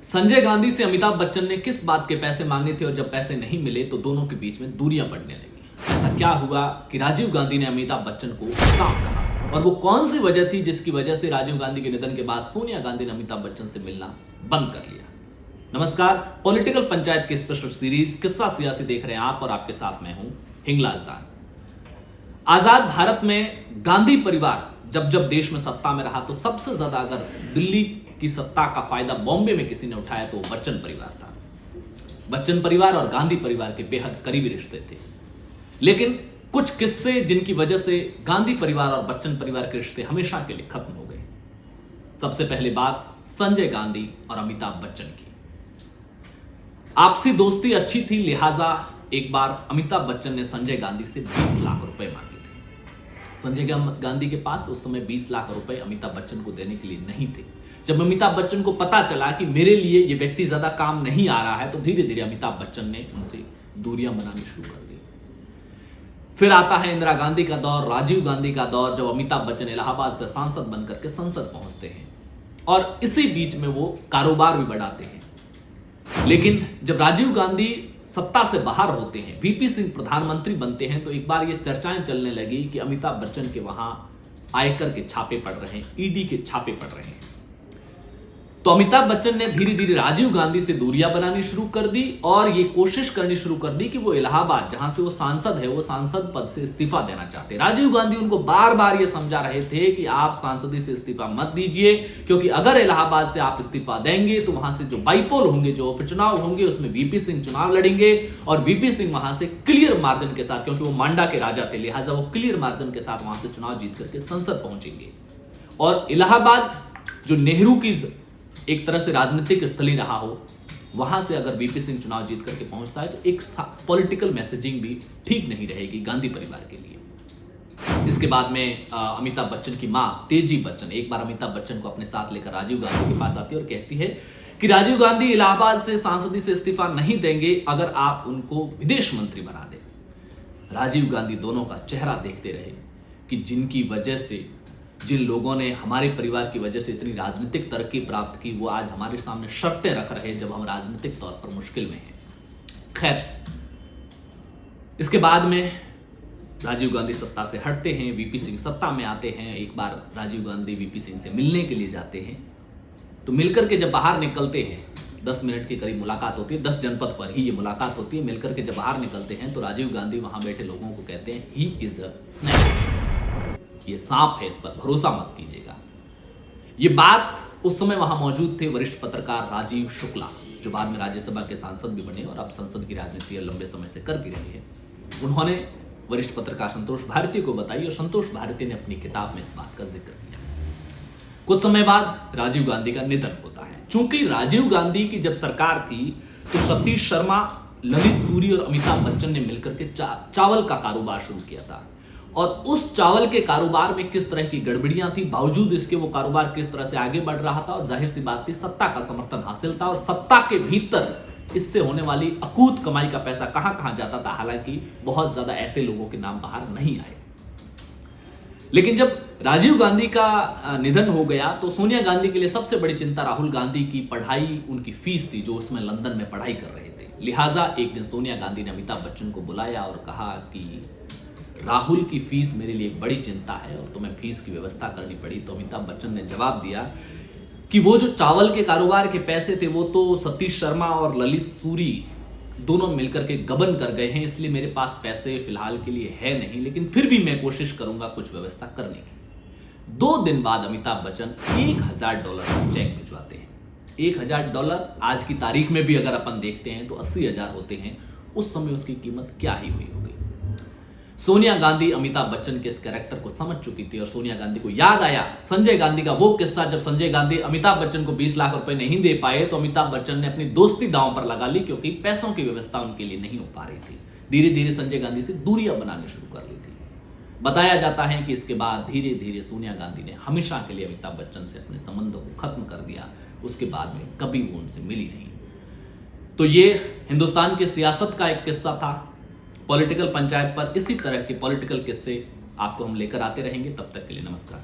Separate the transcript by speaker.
Speaker 1: संजय गांधी से अमिताभ बच्चन ने किस बात के पैसे मांगे थे और जब पैसे नहीं मिले तो दोनों के बीच में दूरियां बढ़ने लगी। ऐसा क्या हुआ कि राजीव गांधी ने अमिताभ बच्चन को सांप कहा और वो कौन सी वजह थी जिसकी वजह से राजीव गांधी के निधन के बाद सोनिया गांधी ने अमिताभ बच्चन से मिलना बंद कर लिया। नमस्कार, पॉलिटिकल पंचायत की स्पेशल सीरीज किस्सा सियासी देख रहे हैं आप और आपके साथ मैं हूं हिंगलाजदान। आजाद भारत में गांधी परिवार जब जब देश में सत्ता में रहा तो सबसे ज्यादा अगर दिल्ली की सत्ता का फायदा बॉम्बे में किसी ने उठाया तो बच्चन परिवार था। बच्चन परिवार और गांधी परिवार के बेहद करीबी रिश्ते थे, लेकिन कुछ किस्से जिनकी वजह से गांधी परिवार और बच्चन परिवार के रिश्ते हमेशा के लिए खत्म हो गए। सबसे पहले बात संजय गांधी और अमिताभ बच्चन की। आपसी दोस्ती अच्छी थी, लिहाजा एक बार अमिताभ बच्चन ने संजय गांधी से 20 लाख रुपए मांगे थे। संजय गांधी के पास उस समय 20 लाख रुपए अमिताभ बच्चन को देने के लिए नहीं थे। जब अमिताभ बच्चन को पता चला कि मेरे लिए ये व्यक्ति ज्यादा काम नहीं आ रहा है तो धीरे धीरे अमिताभ बच्चन ने उनसे दूरियां बनानी शुरू कर दी। फिर आता है इंदिरा गांधी का दौर, राजीव गांधी का दौर, जब अमिताभ बच्चन इलाहाबाद से सांसद बनकर के संसद पहुंचते हैं और इसी बीच में वो कारोबार भी बढ़ाते हैं। लेकिन जब राजीव गांधी सत्ता से बाहर होते हैं, वीपी सिंह प्रधानमंत्री बनते हैं, तो एक बार ये चर्चाएं चलने लगी कि अमिताभ बच्चन के वहां आयकर के छापे पड़ रहे हैं, ईडी के छापे पड़ रहे हैं। तो अमिताभ बच्चन ने धीरे धीरे राजीव गांधी से दूरियां बनानी शुरू कर दी और ये कोशिश करनी शुरू कर दी कि वो इलाहाबाद जहां से वो सांसद है, वो सांसद पद से इस्तीफा देना चाहते। राजीव गांधी उनको बार बार ये समझा रहे थे कि आप सांसदी से इस्तीफा मत दीजिए, क्योंकि अगर इलाहाबाद से आप इस्तीफा देंगे तो वहां से जो बाईपोल होंगे, जो उपचुनाव होंगे, उसमें वीपी सिंह चुनाव लड़ेंगे और वीपी सिंह वहां से क्लियर मार्जिन के साथ, क्योंकि वो मांडा के राजा थे, लिहाजा वो क्लियर मार्जिन के साथ वहां से चुनाव जीत करके संसद पहुंचेंगे। और इलाहाबाद जो नेहरू की एक तरह से राजनीतिक स्थली रहा हो, वहां से अगर वीपी सिंह चुनाव जीत करके पहुंचता है तो एक पॉलिटिकल मैसेजिंग भी ठीक नहीं रहेगी गांधी परिवार के लिए। इसके बाद में अमिताभ बच्चन की मां तेजी बच्चन एक बार अमिताभ बच्चन को अपने साथ लेकर राजीव गांधी के पास आती है और कहती है कि राजीव गांधी इलाहाबाद से सांसदी से इस्तीफा नहीं देंगे अगर आप उनको विदेश मंत्री बना दें। राजीव गांधी दोनों का चेहरा देखते रहे कि जिनकी वजह से, जिन लोगों ने हमारे परिवार की वजह से इतनी राजनीतिक तरक्की प्राप्त की, वो आज हमारे सामने शर्तें रख रहे हैं जब हम राजनीतिक तौर पर मुश्किल में हैं। खैर, इसके बाद में राजीव गांधी सत्ता से हटते हैं, वीपी सिंह सत्ता में आते हैं। एक बार राजीव गांधी वीपी सिंह से मिलने के लिए जाते हैं, तो मिलकर के जब बाहर निकलते हैं, 10 मिनट के करीब मुलाकात होती है, 10 जनपद पर ही ये मुलाकात होती है। मिलकर के जब बाहर निकलते हैं तो राजीव गांधी वहां बैठे लोगों को कहते हैं, ही इज अ स्नेक, ये सांप है, इस पर भरोसा मत कीजिएगा। ये बात उस समय वहां मौजूद थे वरिष्ठ पत्रकार राजीव शुक्ला, जो बाद में राज्यसभा के सांसद भी बने और अब संसद की राजनीति लंबे समय से कर भी रहे हैं। उन्होंने वरिष्ठ पत्रकार संतोष भारती को बताई और संतोष भारती ने अपनी किताब में इस बात का जिक्र किया। कुछ समय बाद राजीव गांधी का निधन होता है। चूंकि राजीव गांधी की जब सरकार थी तो सतीश शर्मा, ललित सूरी और अमिताभ बच्चन ने मिलकर के चावल का कारोबार शुरू किया था और उस चावल के कारोबार में किस तरह की गड़बड़ियां थी, बावजूद इसके वो कारोबार किस तरह से आगे बढ़ रहा था और जाहिर सी बात थी सत्ता का समर्थन हासिल था और सत्ता के भीतर इससे होने वाली अकूत कमाई का पैसा कहां कहां जाता था। हालांकि बहुत ज्यादा ऐसे लोगों के नाम बाहर नहीं आए। लेकिन जब राजीव गांधी का निधन हो गया तो सोनिया गांधी के लिए सबसे बड़ी चिंता राहुल गांधी की पढ़ाई, उनकी फीस थी जो उसमें लंदन में पढ़ाई कर रहे थे। लिहाजा एक दिन सोनिया गांधी ने अमिताभ बच्चन को बुलाया और कहा कि राहुल की फीस मेरे लिए एक बड़ी चिंता है और तुम्हें फीस की व्यवस्था करनी पड़ी। तो अमिताभ बच्चन ने जवाब दिया कि वो जो चावल के कारोबार के पैसे थे वो तो सतीश शर्मा और ललित सूरी दोनों मिलकर के गबन कर गए हैं, इसलिए मेरे पास पैसे फिलहाल के लिए है नहीं, लेकिन फिर भी मैं कोशिश करूंगा कुछ व्यवस्था करने की। 2 दिन बाद अमिताभ बच्चन $1000 का चेक भिजवाते हैं। $1000 आज की तारीख में भी अगर अपन देखते हैं तो 80,000 होते हैं। उस समय उसकी कीमत क्या ही हुई होगी। सोनिया गांधी अमिताभ बच्चन के इस कैरेक्टर को समझ चुकी थी और सोनिया गांधी को याद आया संजय गांधी का वो किस्सा, जब संजय गांधी अमिताभ बच्चन को 20 लाख रुपए नहीं दे पाए तो अमिताभ बच्चन ने अपनी दोस्ती दांव पर लगा ली, क्योंकि पैसों की व्यवस्था उनके लिए नहीं हो पा रही थी। धीरे धीरे संजय गांधी से दूरियां बनानी शुरू कर ली थी। बताया जाता है कि इसके बाद धीरे धीरे सोनिया गांधी ने हमेशा के लिए अमिताभ बच्चन से अपने संबंधों को खत्म कर दिया। उसके बाद में कभी वो उनसे मिली नहीं। तो ये हिंदुस्तान की सियासत का एक किस्सा था। पॉलिटिकल पंचायत पर इसी तरह के पॉलिटिकल किस्से आपको हम लेकर आते रहेंगे। तब तक के लिए नमस्कार।